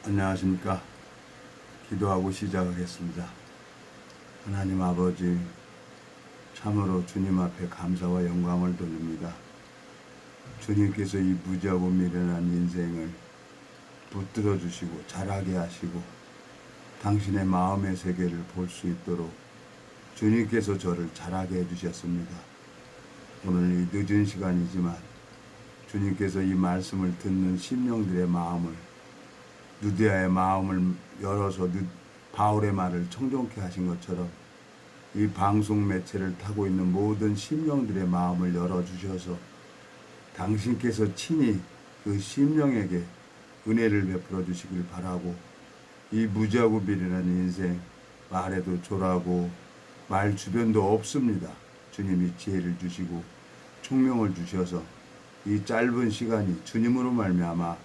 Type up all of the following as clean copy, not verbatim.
안녕하십니까. 기도하고 시작하겠습니다. 하나님 아버지, 참으로 주님 앞에 감사와 영광을 돌립니다. 주님께서 이 무지하고 미련한 인생을 붙들어 주시고 자라게 하시고 당신의 마음의 세계를 볼 수 있도록 주님께서 저를 자라게 해주셨습니다. 오늘 이 늦은 시간이지만 주님께서 이 말씀을 듣는 심령들의 마음을, 누디아의 마음을 열어서 바울의 말을 청종케 하신 것처럼 이 방송 매체를 타고 있는 모든 심령들의 마음을 열어주셔서 당신께서 친히 그 심령에게 은혜를 베풀어 주시길 바라고, 이 무지하고 미련한 인생, 말해도 졸하고 말 주변도 없습니다. 주님이 지혜를 주시고 총명을 주셔서 이 짧은 시간이 주님으로 말미암아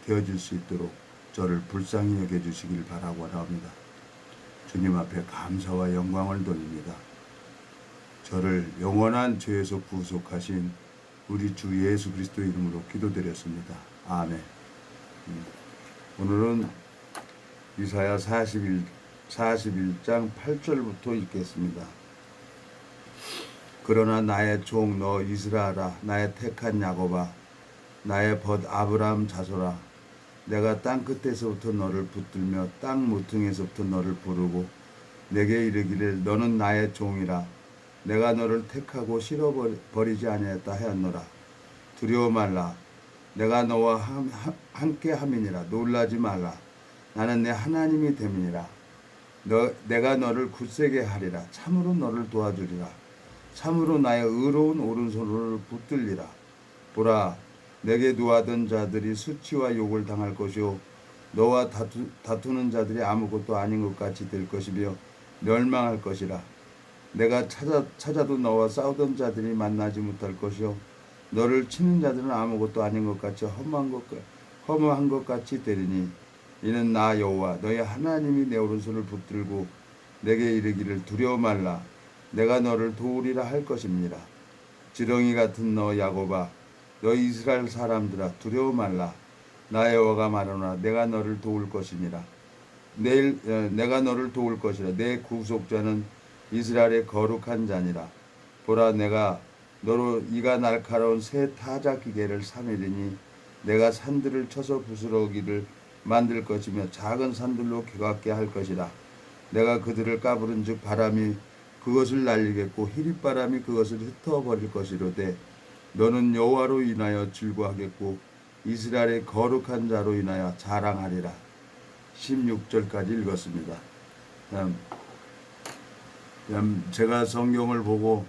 되어질 수 있도록 저를 불쌍히 여겨주시길 바라고 합니다. 주님 앞에 감사와 영광을 돌립니다. 저를 영원한 죄에서 구속하신 우리 주 예수 그리스도 이름으로 기도드렸습니다. 아멘. 오늘은 이사야 41장 8절부터 읽겠습니다. 그러나 나의 종 너 이스라엘아, 나의 택한 야곱아, 나의 벗 아브라함 자손아, 내가 땅 끝에서부터 너를 붙들며 땅 모퉁이에서부터 너를 부르고 내게 이르기를 너는 나의 종이라. 내가 너를 택하고 실어버리지 아니했다 하였노라. 두려워 말라. 내가 너와 함께 함이니라. 놀라지 말라. 나는 내 하나님이 됨이니라. 내가 너를 굳세게 하리라. 참으로 너를 도와주리라. 참으로 나의 의로운 오른손을 붙들리라. 보라, 내게 누하던 자들이 수치와 욕을 당할 것이요 너와 다투는 자들이 아무것도 아닌 것 같이 될 것이며 멸망할 것이라. 내가 찾아도 너와 싸우던 자들이 만나지 못할 것이요 너를 치는 자들은 아무것도 아닌 것 같이 허무한 것 같이 되리니, 이는 나 여호와 너의 하나님이 내 오른손을 붙들고 내게 이르기를 두려워 말라. 내가 너를 도우리라 할 것입니다. 지렁이 같은 너 야곱아, 너 이스라엘 사람들아, 두려워 말라. 나 여호와가 말하노라. 내가 너를 도울 것이니라. 내가 너를 도울 것이라. 내 구속자는 이스라엘의 거룩한 자니라. 보라, 내가 너로 이가 날카로운 새 타작 기계를 삼으리니 내가 산들을 쳐서 부스러기를 만들 것이며 작은 산들로 귀같게 할 것이라. 내가 그들을 까부른즉 바람이 그것을 날리겠고 희릿바람이 그것을 흩어버릴 것이로되 너는 여호와로 인하여 즐거워하겠고 이스라엘의 거룩한 자로 인하여 자랑하리라. 16절까지 읽었습니다. 제가 성경을 보고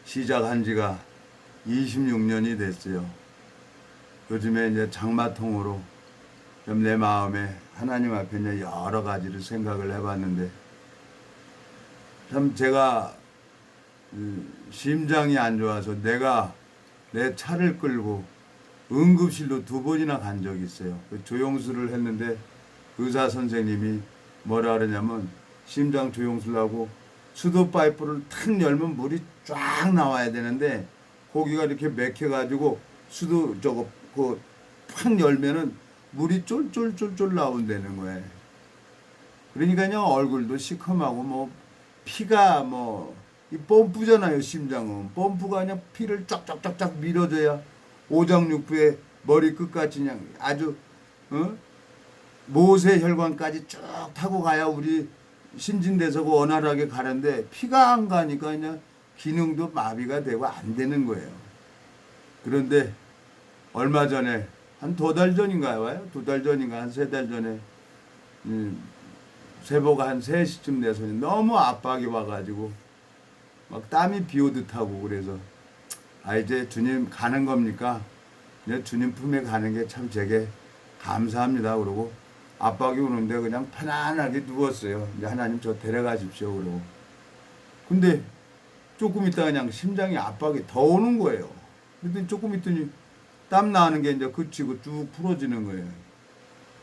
시작한 지가 26년이 됐어요. 요즘에 이제 장마통으로 내 마음에 하나님 앞에 이제 여러 가지를 생각을 해봤는데, 참 제가 심장이 안 좋아서 내가 내 차를 끌고 응급실로 2번이나 간 적이 있어요. 조영술을 했는데 의사 선생님이 뭐라 그러냐면 심장 조영술 하고 수도 파이프를 탁 열면 물이 쫙 나와야 되는데 거기가 이렇게 맥혀가지고 수도 팍 열면은 물이 쫄쫄쫄쫄 나온다는 거예요. 그러니까요, 얼굴도 시커하고 피가 이 펌프잖아요. 심장은 펌프가 그냥 피를 쫙쫙쫙쫙 밀어줘야 오장육부의 머리 끝까지 그냥 아주 모세 혈관까지 쭉 타고 가야 우리 신진대사가 원활하게 가는데 피가 안 가니까 그냥 기능도 마비가 되고 안 되는 거예요. 그런데 얼마 전에 한 2달 전인가요? 2달 전인가 한 3달 전에 세보가 한 3시쯤 돼서 너무 압박이 와가지고 막 땀이 비오듯 하고, 그래서 이제 주님 가는 겁니까? 이제 주님 품에 가는 게 참 제게 감사합니다. 그러고 압박이 오는데 그냥 편안하게 누웠어요. 이제 하나님 저 데려가십시오. 그러고. 근데 조금 있다 그냥 심장이 압박이 더 오는 거예요. 근데 조금 있더니 땀 나는 게 이제 그치고 쭉 풀어지는 거예요.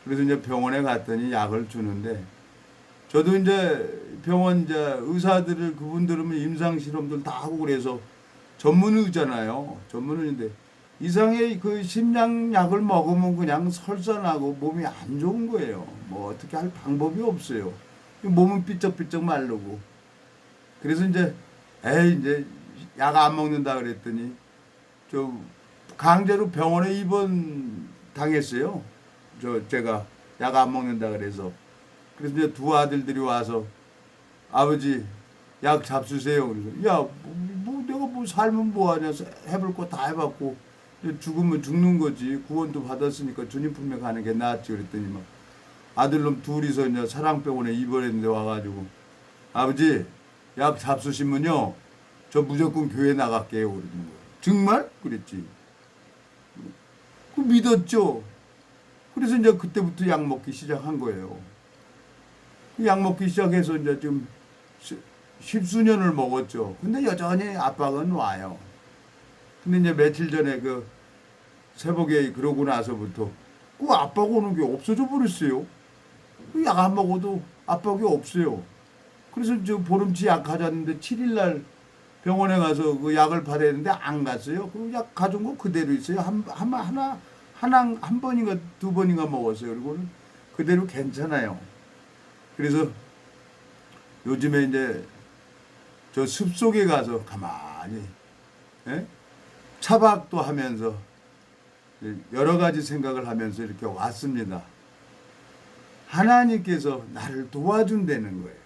그래서 이제 병원에 갔더니 약을 주는데, 저도 이제 병원 의사들을 그분들은 임상 실험들 다 하고 그래서 전문의잖아요. 전문의인데 이상의 그 심장약을 먹으면 그냥 설산하고 몸이 안 좋은 거예요. 뭐 어떻게 할 방법이 없어요. 몸은 삐쩍삐쩍 마르고. 그래서 이제 이제 약 안 먹는다 그랬더니 저 강제로 병원에 입원 당했어요. 제가 약 안 먹는다 그래서. 그래서 이제 두 아들들이 와서 아버지 약 잡수세요. 그래서 야, 내가 뭐 살면 뭐하냐. 해볼 거 다 해봤고 죽으면 죽는 거지. 구원도 받았으니까 주님 품에 가는 게 낫지. 그랬더니 막 아들놈 둘이서 이제 사랑병원에 입원했는데 와가지고 아버지 약 잡수시면요 저 무조건 교회 나갈게요. 그러는 거예요. 정말? 그랬지. 그 믿었죠. 그래서 이제 그때부터 약 먹기 시작한 거예요. 약 먹기 시작해서 이제 좀 십수년을 먹었죠. 근데 여전히 압박은 와요. 근데 이제 며칠 전에 그 새벽에 그러고 나서부터 그 압박 오는 게 없어져 버렸어요. 약 안 먹어도 압박이 없어요. 그래서 저 보름치 약 가졌는데 7일날 병원에 가서 그 약을 받아야 되는데 안 갔어요. 그 약 가져온 거 그대로 있어요. 한 번인가 두 번인가 먹었어요. 그리고는 그대로 괜찮아요. 그래서 요즘에 이제 저 숲속에 가서 가만히 차박도 하면서 여러 가지 생각을 하면서 이렇게 왔습니다. 하나님께서 나를 도와준다는 거예요.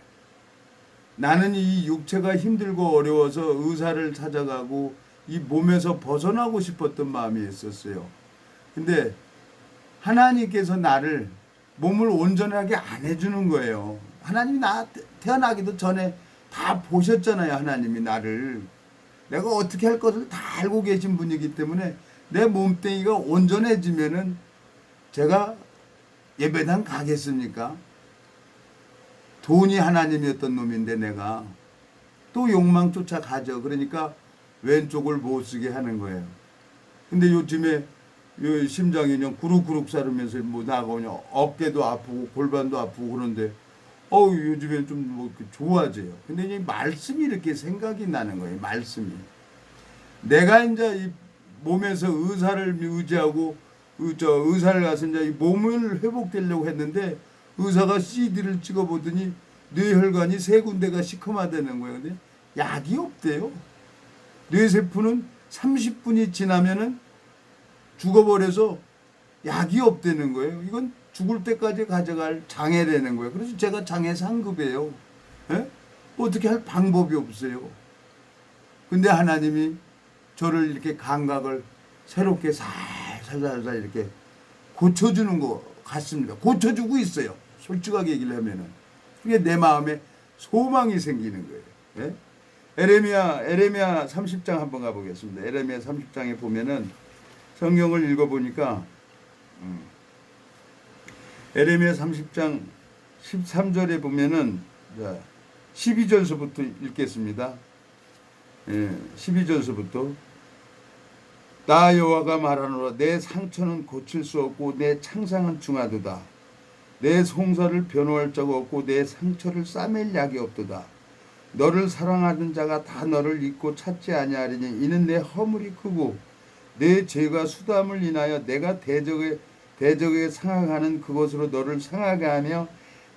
나는 이 육체가 힘들고 어려워서 의사를 찾아가고 이 몸에서 벗어나고 싶었던 마음이 있었어요. 근데 하나님께서 나를 몸을 온전하게 안 해주는 거예요. 하나님이 나 태어나기도 전에 다 보셨잖아요. 하나님이 나를. 내가 어떻게 할 것을 다 알고 계신 분이기 때문에 내 몸뚱이가 온전해지면은 제가 예배당 가겠습니까? 돈이 하나님이었던 놈인데 내가 또 욕망 쫓아가죠. 그러니까 왼쪽을 못 쓰게 하는 거예요. 근데 요즘에 심장이 그냥 구룩구룩 사르면서 뭐 나가오냐 어깨도 아프고 골반도 아프고 그런데 요즘에 좀 뭐 좋아져요. 근데 이 말씀이 이렇게 생각이 나는 거예요. 말씀이. 내가 이제 이 몸에서 의사를 의지하고 의사를 가서 이제 이 몸을 회복되려고 했는데 의사가 CD를 찍어보더니 뇌혈관이 세 군데가 시커마되는 거예요. 근데 약이 없대요. 뇌세포는 30분이 지나면은 죽어버려서 약이 없다는 거예요. 이건 죽을 때까지 가져갈 장애라는 거예요. 그래서 제가 장애 상급이에요. 어떻게 할 방법이 없어요. 근데 하나님이 저를 이렇게 감각을 새롭게 살살 이렇게 고쳐주는 것 같습니다. 고쳐주고 있어요. 솔직하게 얘기를 하면은. 그게 내 마음에 소망이 생기는 거예요. 에레미야 30장 한번 가보겠습니다. 에레미야 30장에 보면은 성경을 읽어보니까 에레미야 30장 13절에 보면은 12절서부터 읽겠습니다. 12절서부터 나 여호와가 말하노라 내 상처는 고칠 수 없고 내 창상은 중하도다. 내 송사를 변호할 자가 없고 내 상처를 싸맬 약이 없도다. 너를 사랑하는 자가 다 너를 잊고 찾지 아니하리니 이는 내 허물이 크고 내 죄가 수담을 인하여 내가 대적에 상하가는 그것으로 너를 상하게 하며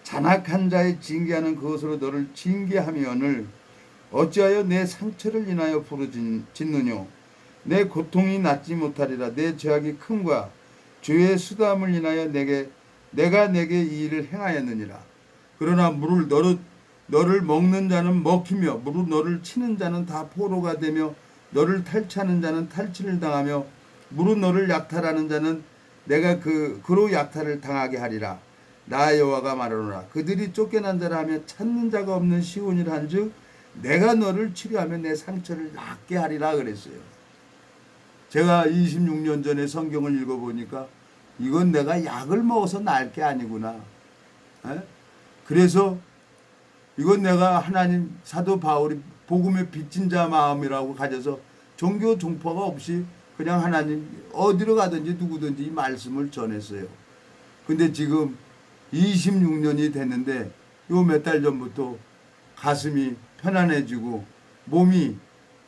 잔악한 자의 징계하는 그것으로 너를 징계하며늘 어찌하여 내 상처를 인하여 부르짖느뇨. 내 고통이 낫지 못하리라. 내 죄악이 큼과 죄의 수담을 인하여 내가 내게 이 일을 행하였느니라. 그러나 너를 먹는 자는 먹히며 무릇 너를 치는 자는 다 포로가 되며 너를 탈취하는 자는 탈취를 당하며 무릇 너를 약탈하는 자는 내가 그로 약탈을 당하게 하리라. 나 여호와가 말하노라. 그들이 쫓겨난 자라 하며 찾는 자가 없는 시온이라 한즉 내가 너를 치료하며 내 상처를 낫게 하리라 그랬어요. 제가 26년 전에 성경을 읽어보니까 이건 내가 약을 먹어서 나을 게 아니구나. 그래서 이건 내가 하나님 사도 바울이 복음의 빚진 자 마음이라고 가져서 종교 종파가 없이 그냥 하나님 어디로 가든지 누구든지 이 말씀을 전했어요. 근데 지금 26년이 됐는데 요 몇 달 전부터 가슴이 편안해지고 몸이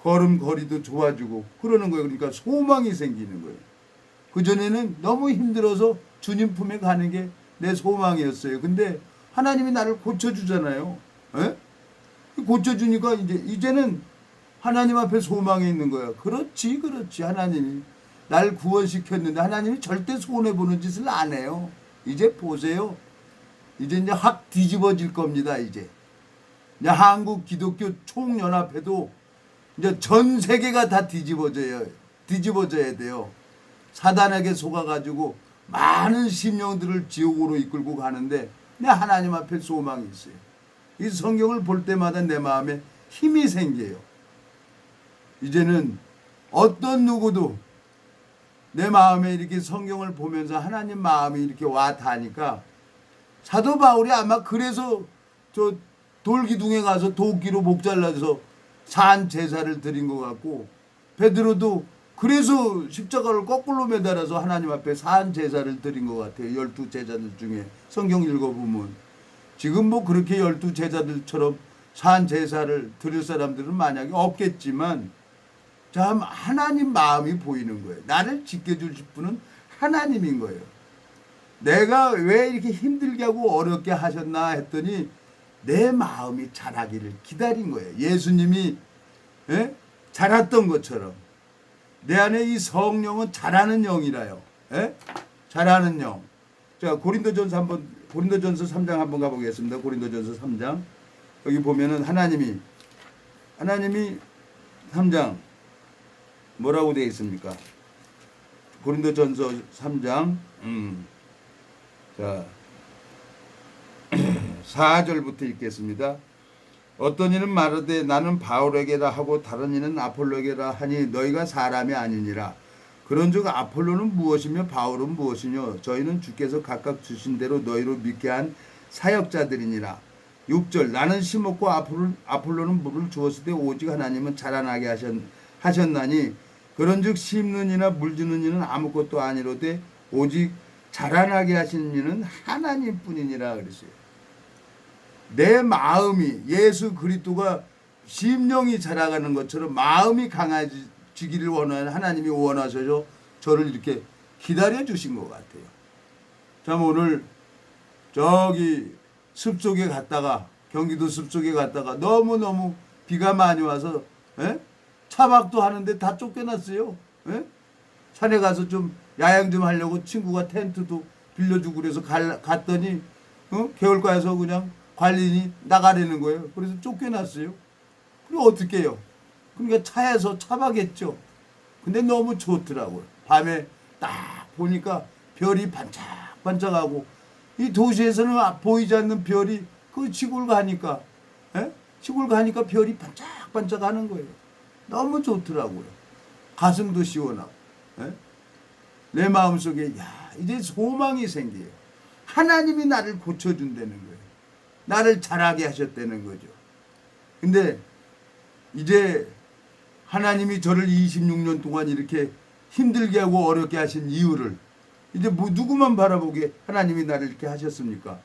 걸음걸이도 좋아지고 그러는 거예요. 그러니까 소망이 생기는 거예요. 그전에는 너무 힘들어서 주님 품에 가는 게 내 소망이었어요. 근데 하나님이 나를 고쳐주잖아요. 에? 고쳐주니까 이제는 하나님 앞에 소망이 있는 거야. 그렇지. 하나님이 날 구원시켰는데 하나님이 절대 손해보는 짓을 안 해요. 이제 보세요. 이제 확 뒤집어질 겁니다. 이제 한국 기독교 총연합회도 이제 전 세계가 다 뒤집어져야 돼요. 사단에게 속아가지고 많은 심령들을 지옥으로 이끌고 가는데 내 하나님 앞에 소망이 있어요. 이 성경을 볼 때마다 내 마음에 힘이 생겨요. 이제는 어떤 누구도 내 마음에 이렇게 성경을 보면서 하나님 마음이 이렇게 와 닿으니까 사도 바울이 아마 그래서 저 돌기둥에 가서 도끼로 목 잘라서 산 제사를 드린 것 같고, 베드로도 그래서 십자가를 거꾸로 매달아서 하나님 앞에 산 제사를 드린 것 같아요. 12 제자들 중에 성경 읽어보면 지금 뭐 그렇게 12 제자들처럼 산 제사를 드릴 사람들은 만약에 없겠지만 참 하나님 마음이 보이는 거예요. 나를 지켜주실 분은 하나님인 거예요. 내가 왜 이렇게 힘들게 하고 어렵게 하셨나 했더니 내 마음이 자라기를 기다린 거예요. 예수님이 자랐던 것처럼 내 안에 이 성령은 자라는 영이라요. 자라는 영. 자, 고린도전서 3장 한번 가보겠습니다. 고린도전서 3장. 여기 보면은 하나님이 3장 뭐라고 되어 있습니까? 고린도전서 3장 자 4절부터 읽겠습니다. 어떤 이는 말하되 나는 바울에게라 하고 다른 이는 아폴로에게라 하니 너희가 사람이 아니니라. 그런즉 아폴로는 무엇이며 바울은 무엇이뇨? 저희는 주께서 각각 주신 대로 너희로 믿게 한 사역자들이니라. 6절 나는 심었고 아폴로는 물을 주었을 때 오직 하나님은 자라나게 하셨나니 그런즉 심는 이나 물 주는 이는 아무것도 아니로되 오직 자라나게 하시는 이는 하나님뿐이니라 그랬어요. 내 마음이 예수 그리스도가 심령이 자라가는 것처럼 마음이 강해지기를 원하는 하나님이 원하셔서 저를 이렇게 기다려 주신 것 같아요. 참 오늘 저기 숲속에 갔다가 경기도 숲속에 갔다가 너무너무 비가 많이 와서 차박도 하는데 다 쫓겨났어요. 산에 가서 좀 야영 좀 하려고 친구가 텐트도 빌려주고 그래서 갔더니 개울가에서 그냥 관리인이 나가려는 거예요. 그래서 쫓겨났어요. 그리고 어떻게 해요? 그러니까 차에서 차박했죠. 근데 너무 좋더라고요. 밤에 딱 보니까 별이 반짝반짝하고 이 도시에서는 보이지 않는 별이 그 시골 가니까 별이 반짝반짝하는 거예요. 너무 좋더라고요. 가슴도 시원하고 내 마음속에 이제 소망이 생겨요. 하나님이 나를 고쳐준다는 거예요. 나를 자라게 하셨다는 거죠. 근데 이제 하나님이 저를 26년 동안 이렇게 힘들게 하고 어렵게 하신 이유를 이제 뭐 누구만 바라보게 하나님이 나를 이렇게 하셨습니까?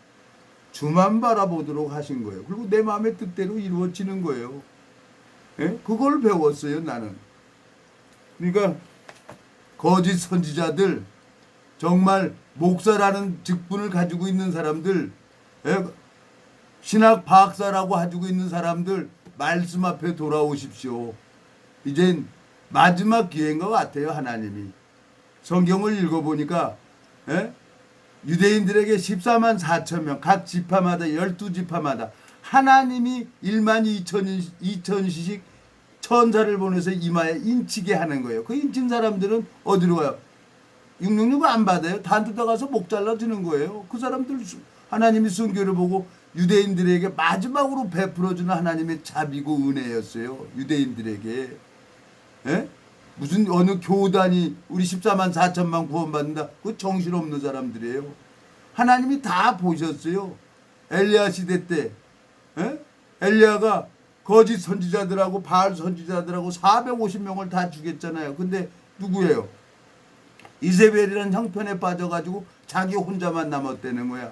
주만 바라보도록 하신 거예요. 그리고 내 마음의 뜻대로 이루어지는 거예요. 그걸 배웠어요, 나는. 그러니까 거짓 선지자들, 정말 목사라는 직분을 가지고 있는 사람들, 신학 박사라고 가지고 있는 사람들 말씀 앞에 돌아오십시오. 이젠 마지막 기회인 것 같아요. 하나님이 성경을 읽어보니까 유대인들에게 14만 4천 명 각 지파마다 12지파마다 하나님이 1만 2천씩 천사를 보내서 이마에 인치게 하는 거예요. 그 인친 사람들은 어디로 가요? 666 안 받아요. 단두다 가서 목 잘라주는 거예요. 그 사람들 하나님이 순교를 보고 유대인들에게 마지막으로 베풀어주는 하나님의 자비고 은혜였어요. 유대인들에게. 무슨 어느 교단이 우리 14만 4천만 구원받는다. 그 정신없는 사람들이에요. 하나님이 다 보셨어요. 엘리야 시대 때 엘리야가 거짓 선지자들하고 바알 선지자들하고 450명을 다 죽였잖아요. 근데 누구예요? 이세벨이라는 형편에 빠져가지고 자기 혼자만 남았다는 거야.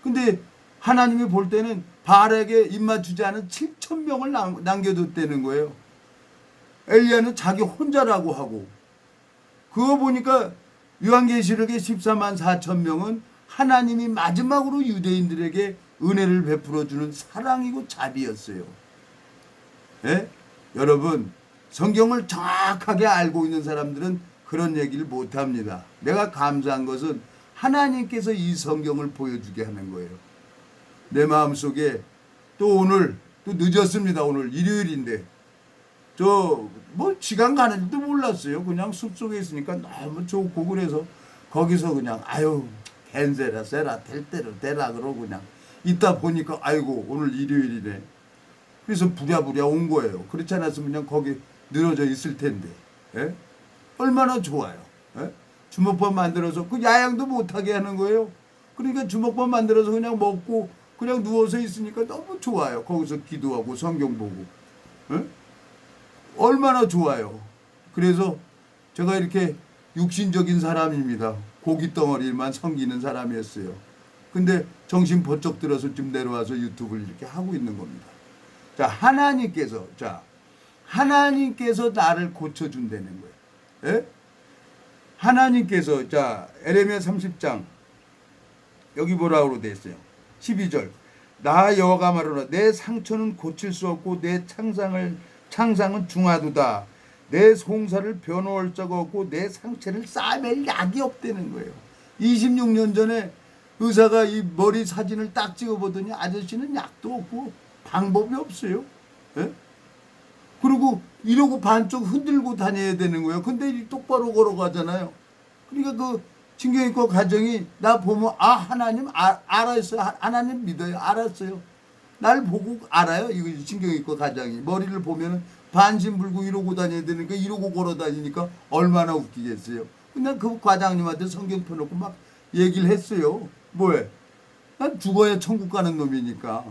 근데 하나님이 볼 때는 바알에게 입맞추지 않은 7천 명을 남겨뒀다는 거예요. 엘리야는 자기 혼자라고 하고, 그거 보니까 요한계시록의 14만 4천 명은 하나님이 마지막으로 유대인들에게 은혜를 베풀어주는 사랑이고 자비였어요. 예? 여러분, 성경을 정확하게 알고 있는 사람들은 그런 얘기를 못합니다. 내가 감사한 것은 하나님께서 이 성경을 보여주게 하는 거예요. 내 마음속에 또 오늘 또 늦었습니다. 오늘 일요일인데 저 뭐 시간 가는 줄도 몰랐어요. 그냥 숲속에 있으니까 너무 좋고 그래서 거기서 그냥 아유 겐세라 세라 될 대로 되라 그러고 그냥 있다 보니까 아이고 오늘 일요일이네. 그래서 부랴부랴 온 거예요. 그렇지 않았으면 그냥 거기 늘어져 있을 텐데. 예? 얼마나 좋아요. 예? 주먹밥 만들어서 그 야양도 못하게 하는 거예요. 그러니까 주먹밥 만들어서 그냥 먹고 그냥 누워서 있으니까 너무 좋아요. 거기서 기도하고 성경 보고. 예? 얼마나 좋아요. 그래서 제가 이렇게 육신적인 사람입니다. 고기 덩어리만 섬기는 사람이었어요. 근데 정신 번쩍 들어서 좀 내려와서 유튜브를 이렇게 하고 있는 겁니다. 자, 하나님께서 나를 고쳐준다는 거예요. 예? 하나님께서, 에레미야 30장, 여기 뭐라고 되어 있어요? 12절. 나 여호와가 말하노라. 내 상처는 고칠 수 없고 내 창상은 중하도다. 내 송사를 변호할 자가 없고 내 상처를 싸맬 약이 없다는 거예요. 26년 전에 의사가 이 머리 사진을 딱 찍어보더니 아저씨는 약도 없고 방법이 없어요. 예? 그리고 이러고 반쪽 흔들고 다녀야 되는 거예요. 근데 똑바로 걸어가잖아요. 그러니까 그 신경외과 과정이 나 보면 하나님 알았어요. 하나님 믿어요. 알았어요. 날 보고 알아요. 이거 신경외과 과장이 머리를 보면은 반신불구 이러고 다녀야 되니까 이러고 걸어 다니니까 얼마나 웃기겠어요. 근데 그 과장님한테 성경 펴놓고 막 얘기를 했어요. 뭐해? 난 죽어야 천국 가는 놈이니까.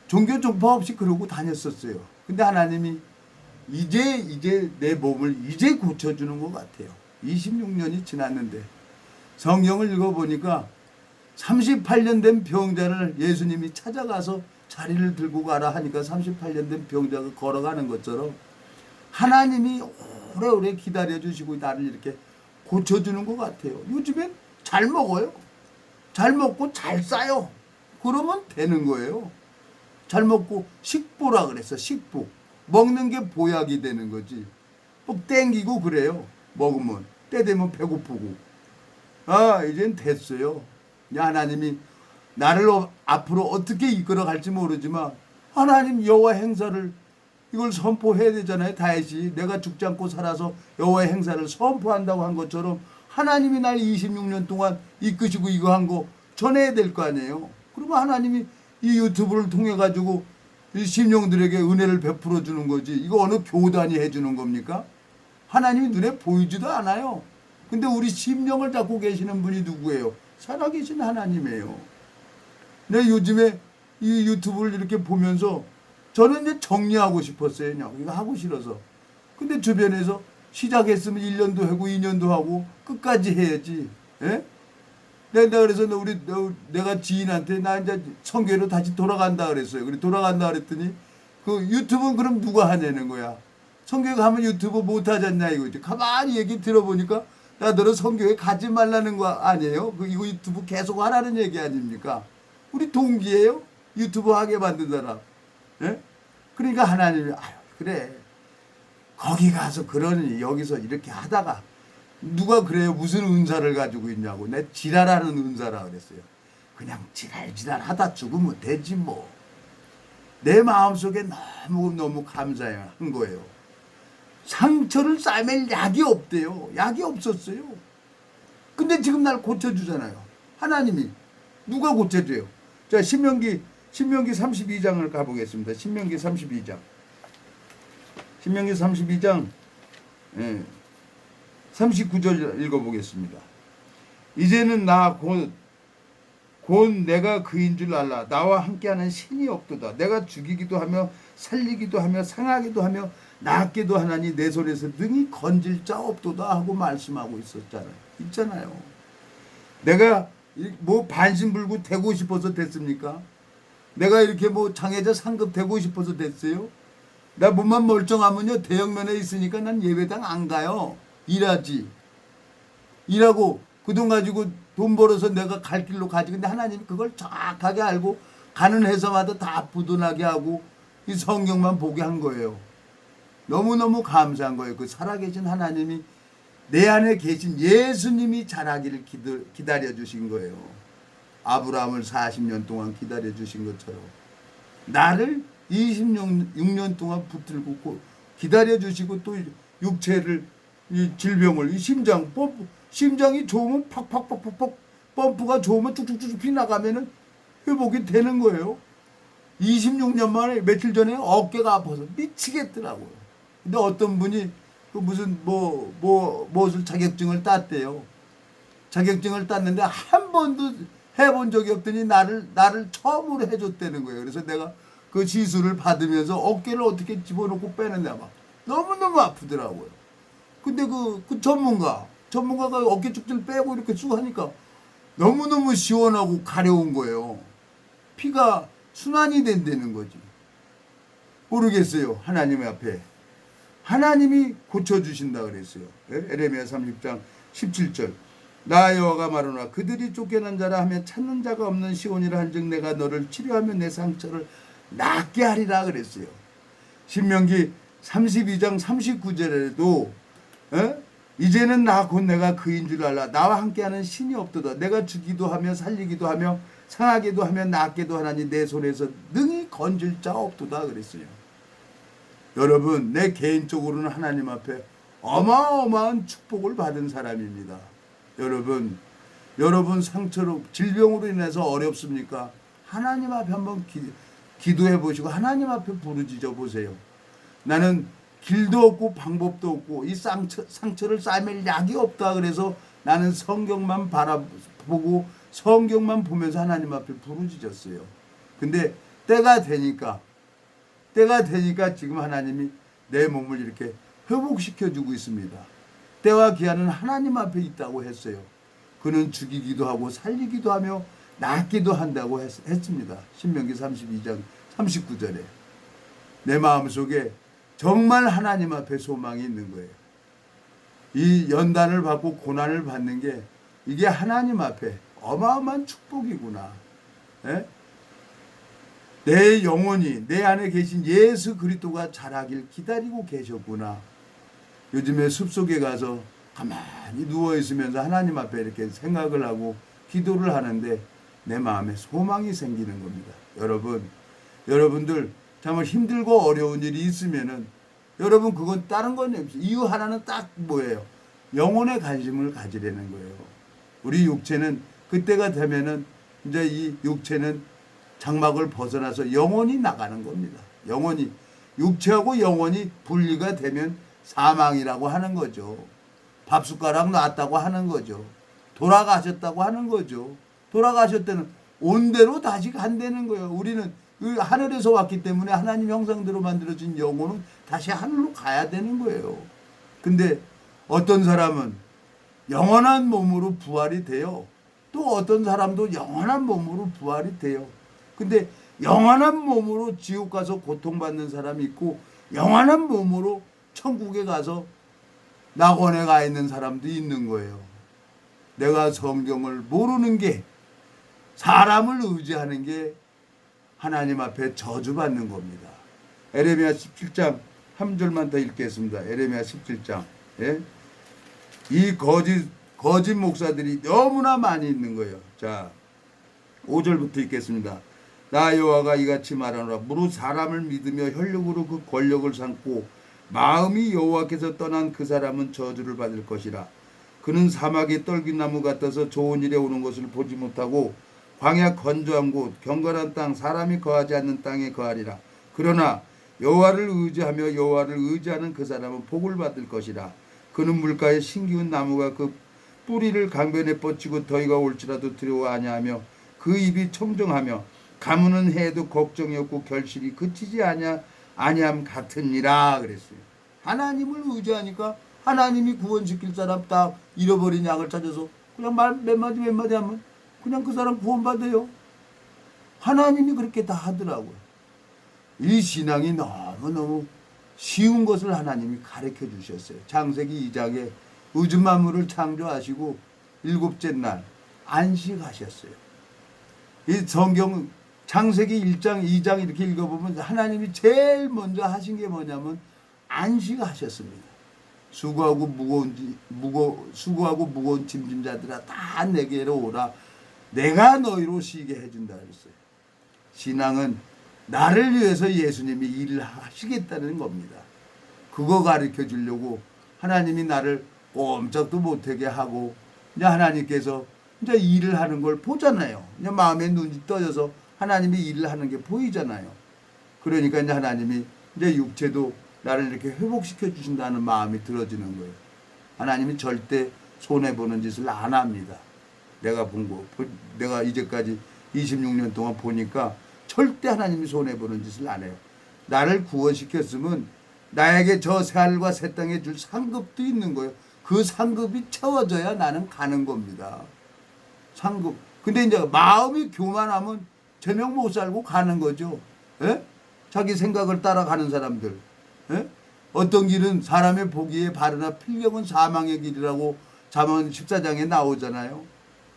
종교 종파 없이 그러고 다녔었어요. 근데 하나님이 이제 내 몸을 이제 고쳐주는 것 같아요. 26년이 지났는데 성경을 읽어보니까 38년 된 병자를 예수님이 찾아가서 자리를 들고 가라 하니까 38년 된 병자가 걸어가는 것처럼 하나님이 오래오래 기다려주시고 나를 이렇게 고쳐주는 것 같아요. 요즘엔 잘 먹어요. 잘 먹고 잘 싸요. 그러면 되는 거예요. 잘 먹고 식보라 그랬어. 식보. 먹는 게 보약이 되는 거지. 꼭 땡기고 그래요. 먹으면. 때 되면 배고프고. 이젠 됐어요. 하나님이 나를 앞으로 어떻게 이끌어 갈지 모르지만 하나님 여호와 행사를 이걸 선포해야 되잖아요. 다윗이 내가 죽지 않고 살아서 여호와의 행사를 선포한다고 한 것처럼 하나님이 날 26년 동안 이끄시고 이거 한 거 전해야 될 거 아니에요. 그러면 하나님이 이 유튜브를 통해 가지고 이 심령들에게 은혜를 베풀어 주는 거지. 이거 어느 교단이 해주는 겁니까? 하나님이 눈에 보이지도 않아요. 근데 우리 심령을 잡고 계시는 분이 누구예요? 살아계신 하나님이에요. 내가 요즘에 이 유튜브를 이렇게 보면서 저는 이제 정리하고 싶었어요. 이거 하고 싫어서. 근데 주변에서 시작했으면 1년도 하고 2년도 하고 끝까지 해야지. 예? 내가 그래서 내가 지인한테 나 이제 성교로 다시 돌아간다 그랬어요. 그래 돌아간다 그랬더니 그 유튜브는 그럼 누가 하냐는 거야. 성교에 가면 유튜브 못 하잖냐 이거지. 가만히 얘기 들어보니까 나들은 성교에 가지 말라는 거 아니에요? 이거 유튜브 계속 하라는 얘기 아닙니까? 우리 동기예요? 유튜브 하게 만든 사람. 예? 그러니까 하나님이 그래. 거기 가서 그러니 여기서 이렇게 하다가 누가 그래요? 무슨 은사를 가지고 있냐고. 내 지랄하는 은사라 그랬어요. 그냥 지랄하다 죽으면 되지 뭐. 내 마음속에 너무 감사한 거예요. 상처를 싸맬 약이 없대요. 약이 없었어요. 근데 지금 날 고쳐주잖아요. 하나님이. 누가 고쳐줘요? 자, 신명기 32장을 가보겠습니다. 신명기 32장. 신명기 32장 39절 읽어보겠습니다. 이제는 나 곧 내가 그인 줄 알라. 나와 함께하는 신이 없도다. 내가 죽이기도 하며 살리기도 하며 상하기도 하며 낫게도 하나니 내 손에서 능히 건질 자 없도다 하고 말씀하고 있잖아요. 내가 뭐 반신불구 되고 싶어서 됐습니까? 내가 이렇게 뭐 장애자 상급 되고 싶어서 됐어요? 나 몸만 멀쩡하면요 대형면에 있으니까 난 예배당 안 가요. 일하지. 일하고 그 돈 가지고 돈 벌어서 내가 갈 길로 가지. 근데 하나님이 그걸 정확하게 알고 가는 회사마다 다 부도나게 하고 이 성경만 보게 한 거예요. 너무너무 감사한 거예요. 그 살아계신 하나님이 내 안에 계신 예수님이 자라기를 기다려 주신 거예요. 아브라함을 40년 동안 기다려 주신 것처럼 나를 26년 동안 붙들고 기다려 주시고 또 육체를 이 질병을 이 심장이 좋으면 팍팍팍팍팍 펌프가 좋으면 쭉쭉쭉 피나가면은 회복이 되는 거예요. 26년 만에 며칠 전에 어깨가 아파서 미치겠더라고요. 근데 어떤 분이 그 무슨 무엇을 자격증을 땄대요. 자격증을 땄는데 한 번도 해본 적이 없더니 나를 처음으로 해줬다는 거예요. 그래서 내가 그 시술을 받으면서 어깨를 어떻게 집어넣고 빼는데 막 너무너무 아프더라고요. 근데 그 전문가가 어깨 쭉쭉 빼고 이렇게 쭉 하니까 너무너무 시원하고 가려운 거예요. 피가 순환이 된다는 거지. 모르겠어요. 하나님 앞에. 하나님이 고쳐주신다 그랬어요. 에레미야 30장 17절. 나 여호와가 말하노라 그들이 쫓겨난 자라 하면 찾는 자가 없는 시온이라 한즉 내가 너를 치료하며 내 상처를 낫게 하리라 그랬어요. 신명기 32장 39절에도 이제는 나 곧 내가 그인 줄 알라 나와 함께하는 신이 없도다 내가 주기도 하며 살리기도 하며 상하게도 하며 낫게도 하나니 내 손에서 능히 건질 자 없도다 그랬어요. 여러분 내 개인적으로는 하나님 앞에 어마어마한 축복을 받은 사람입니다. 여러분 상처로 질병으로 인해서 어렵습니까? 하나님 앞에 한번 기도해 보시고 하나님 앞에 부르짖어 보세요. 나는 길도 없고 방법도 없고 이 상처를 싸맬 약이 없다 그래서 나는 성경만 바라보고 성경만 보면서 하나님 앞에 부르짖었어요. 근데 때가 되니까 지금 하나님이 내 몸을 이렇게 회복시켜주고 있습니다. 때와 기한은 하나님 앞에 있다고 했어요. 그는 죽이기도 하고 살리기도 하며 낫기도 한다고 했습니다. 신명기 32장 39절에. 내 마음속에 정말 하나님 앞에 소망이 있는 거예요. 이 연단을 받고 고난을 받는 게 이게 하나님 앞에 어마어마한 축복이구나. 에? 내 영혼이 내 안에 계신 예수 그리스도가 자라길 기다리고 계셨구나. 요즘에 숲속에 가서 가만히 누워있으면서 하나님 앞에 이렇게 생각을 하고 기도를 하는데 내 마음에 소망이 생기는 겁니다. 여러분들 정말 힘들고 어려운 일이 있으면은 여러분 그건 다른 건 없어요. 이유 하나는 딱 뭐예요? 영혼의 관심을 가지려는 거예요. 우리 육체는 그때가 되면은 이제 이 육체는 장막을 벗어나서 영혼이 나가는 겁니다. 육체하고 영혼이 분리가 되면 사망이라고 하는 거죠. 밥숟가락 놨다고 하는 거죠. 돌아가셨다고 하는 거죠. 돌아가셨다는 온대로 다시 간다는 거예요. 우리는 하늘에서 왔기 때문에 하나님 형상대로 만들어진 영혼은 다시 하늘로 가야 되는 거예요. 근데 어떤 사람은 영원한 몸으로 부활이 돼요. 또 어떤 사람도 영원한 몸으로 부활이 돼요. 근데 영원한 몸으로 지옥 가서 고통받는 사람이 있고 영원한 몸으로 천국에 가서 낙원에 가 있는 사람도 있는 거예요. 내가 성경을 모르는 게 사람을 의지하는 게 하나님 앞에 저주받는 겁니다. 에레미야 17장 한 절만 더 읽겠습니다. 에레미야 17장. 예? 이 거짓 목사들이 너무나 많이 있는 거예요. 자, 5절부터 읽겠습니다. 나 여호와가 이같이 말하노라 무릇 사람을 믿으며 혈육으로 그 권력을 삼고 마음이 여호와께서 떠난 그 사람은 저주를 받을 것이라. 그는 사막의 떨기나무 같아서 좋은 일에 오는 것을 보지 못하고 광야 건조한 곳 경건한 땅 사람이 거하지 않는 땅에 거하리라. 그러나 여호와를 의지하며 여호와를 의지하는 그 사람은 복을 받을 것이라. 그는 물가에 신기운 나무가 그 뿌리를 강변에 뻗치고 더위가 올지라도 두려워 아니하며 그 입이 청정하며 가무는 해도 걱정이 없고 결실이 그치지 아니함 같으니라 그랬어요. 하나님을 의지하니까 하나님이 구원시킬 사람 딱 잃어버린 약을 찾아서 그냥 말 몇 마디 하면 그냥 그 사람 구원받아요. 하나님이 그렇게 다 하더라고요. 이 신앙이 너무너무 쉬운 것을 하나님이 가르쳐 주셨어요. 창세기 2장에 우주 만물을 창조하시고 일곱째 날 안식하셨어요. 이 성경 창세기 1장, 2장 이렇게 읽어보면 하나님이 제일 먼저 하신 게 뭐냐면 안식하셨습니다. 수고하고 무거운 짐진 자들아 다 내게로 오라. 내가 너희로 쉬게 해준다 그랬어요. 신앙은 나를 위해서 예수님이 일을 하시겠다는 겁니다. 그거 가르쳐 주려고 하나님이 나를 꼼짝도 못하게 하고 이제 하나님께서 이제 일을 하는 걸 보잖아요. 이제 마음에 눈이 떠져서 하나님이 일을 하는 게 보이잖아요. 그러니까 이제 하나님이 이제 육체도 나를 이렇게 회복시켜 주신다는 마음이 들어지는 거예요. 하나님이 절대 손해보는 짓을 안 합니다. 내가 내가 이제까지 26년 동안 보니까 절대 하나님이 손해보는 짓을 안 해요. 나를 구원시켰으면 나에게 저 새하늘과 새 땅에 줄 상급도 있는 거예요. 그 상급이 채워져야 나는 가는 겁니다. 상급. 근데 이제 마음이 교만하면 제명 못 살고 가는 거죠. 예? 자기 생각을 따라가는 사람들. 예? 어떤 길은 사람의 보기에 바르나 필경은 사망의 길이라고 잠언 14장에 나오잖아요.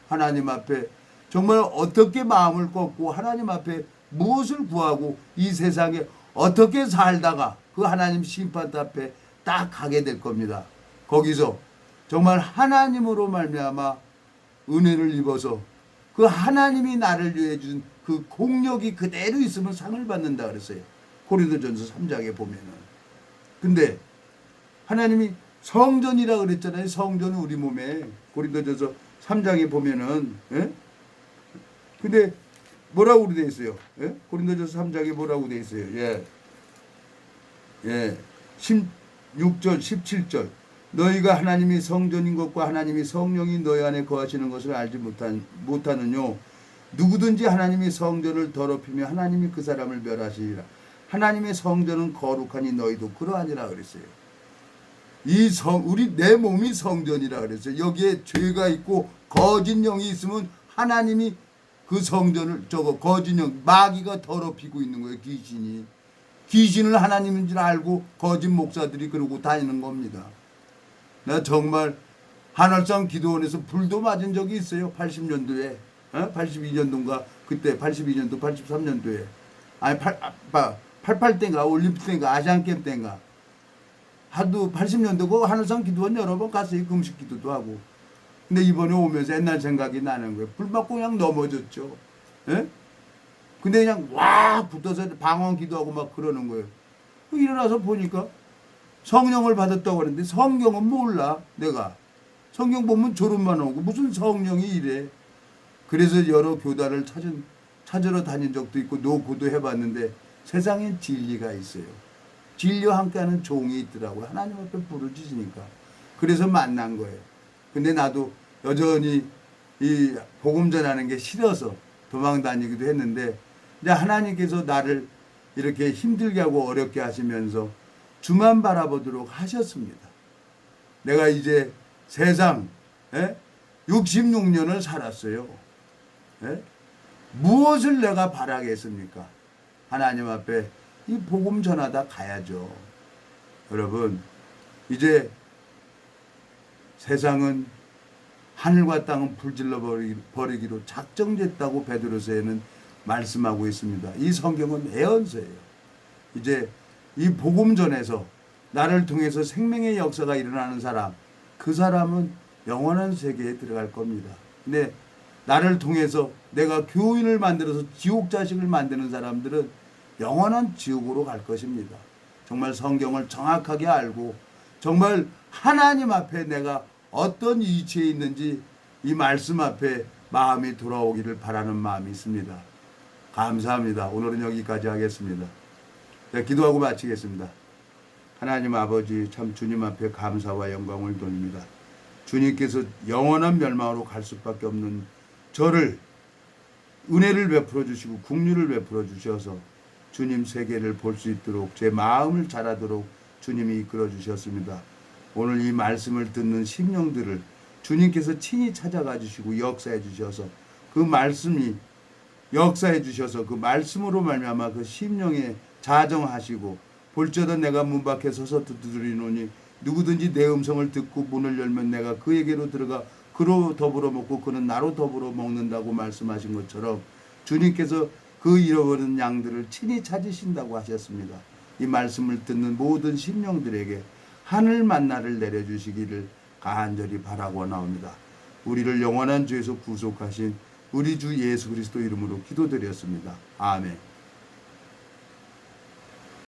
하나님 앞에 정말 어떻게 마음을 꺾고 하나님 앞에 무엇을 구하고 이 세상에 어떻게 살다가 그 하나님 심판 앞에 딱 가게 될 겁니다. 거기서 정말 하나님으로 말미암아 은혜를 입어서 그 하나님이 나를 위해 준 그 공력이 그대로 있으면 상을 받는다 그랬어요. 고린도전서 3장에 보면은. 근데 하나님이 성전이라 그랬잖아요. 성전은 우리 몸에 고린도전서 3장에 보면은 예? 근데 뭐라고 되어 있어요? 예? 고린도전서 3장에 뭐라고 되어 있어요? 예. 예. 16절 17절 너희가 하나님이 성전인 것과 하나님이 성령이 너희 안에 거하시는 것을 알지 못하느뇨. 누구든지 하나님이 성전을 더럽히며 하나님이 그 사람을 멸하시리라. 하나님의 성전은 거룩하니 너희도 그러하니라 그랬어요. 우리 내 몸이 성전이라 그랬어요. 여기에 죄가 있고 거짓 영이 있으면 하나님이 그 성전을 거짓 영 마귀가 더럽히고 있는 거예요. 귀신을 하나님인 줄 알고 거짓 목사들이 그러고 다니는 겁니다. 나 정말 하늘상 기도원에서 불도 맞은 적이 있어요. 80년도에 82년도인가 그때 82년도 83년도에 아니 88때인가 올림픽 때인가 아시안게임 때인가 하도 80년도고 하늘상 기도원 여러 번 갔어요. 금식 기도도 하고. 근데 이번에 오면서 옛날 생각이 나는 거예요. 불 맞고 그냥 넘어졌죠. 예? 근데 그냥 와 붙어서 방언 기도하고 막 그러는 거예요. 일어나서 보니까 성령을 받았다고 하는데 성경은 몰라. 내가 성경 보면 졸음만 오고 무슨 성령이 이래. 그래서 여러 교단을 찾으러 다닌 적도 있고 노고도 해봤는데 세상엔 진리가 있어요. 진리와 함께하는 종이 있더라고요. 하나님 앞에 부르짖으니까. 그래서 만난 거예요. 근데 나도 여전히 이 복음 전하는 게 싫어서 도망 다니기도 했는데 이제 하나님께서 나를 이렇게 힘들게 하고 어렵게 하시면서 주만 바라보도록 하셨습니다. 내가 이제 세상 66년을 살았어요. 무엇을 내가 바라겠습니까? 하나님 앞에 이 복음 전하다 가야죠. 여러분 이제 세상은 하늘과 땅은 불질러 버리기로 작정됐다고 베드로서에는 말씀하고 있습니다. 이 성경은 애언서예요. 이제 이 복음 전에서 나를 통해서 생명의 역사가 일어나는 사람, 그 사람은 영원한 세계에 들어갈 겁니다. 근데 나를 통해서 내가 교인을 만들어서 지옥 자식을 만드는 사람들은 영원한 지옥으로 갈 것입니다. 정말 성경을 정확하게 알고 정말 하나님 앞에 내가 어떤 위치에 있는지 이 말씀 앞에 마음이 돌아오기를 바라는 마음이 있습니다. 감사합니다. 오늘은 여기까지 하겠습니다. 네, 기도하고 마치겠습니다. 하나님 아버지 참 주님 앞에 감사와 영광을 돌립니다. 주님께서 영원한 멸망으로 갈 수밖에 없는 저를 은혜를 베풀어 주시고 긍휼을 베풀어 주셔서 주님 세계를 볼 수 있도록 제 마음을 자라도록 주님이 이끌어 주셨습니다. 오늘 이 말씀을 듣는 심령들을 주님께서 친히 찾아가 주시고 역사해 주셔서 그 말씀이 역사해 주셔서 그 말씀으로 말미암아 그 심령에 자정하시고 볼지어다 내가 문 밖에 서서 두드리노니 누구든지 내 음성을 듣고 문을 열면 내가 그에게로 들어가 그로 더불어 먹고 그는 나로 더불어 먹는다고 말씀하신 것처럼 주님께서 그 잃어버린 양들을 친히 찾으신다고 하셨습니다. 이 말씀을 듣는 모든 심령들에게 하늘 만나를 내려주시기를 간절히 바라고 나옵니다. 우리를 영원한 죄에서 구속하신 우리 주 예수 그리스도 이름으로 기도드렸습니다. 아멘.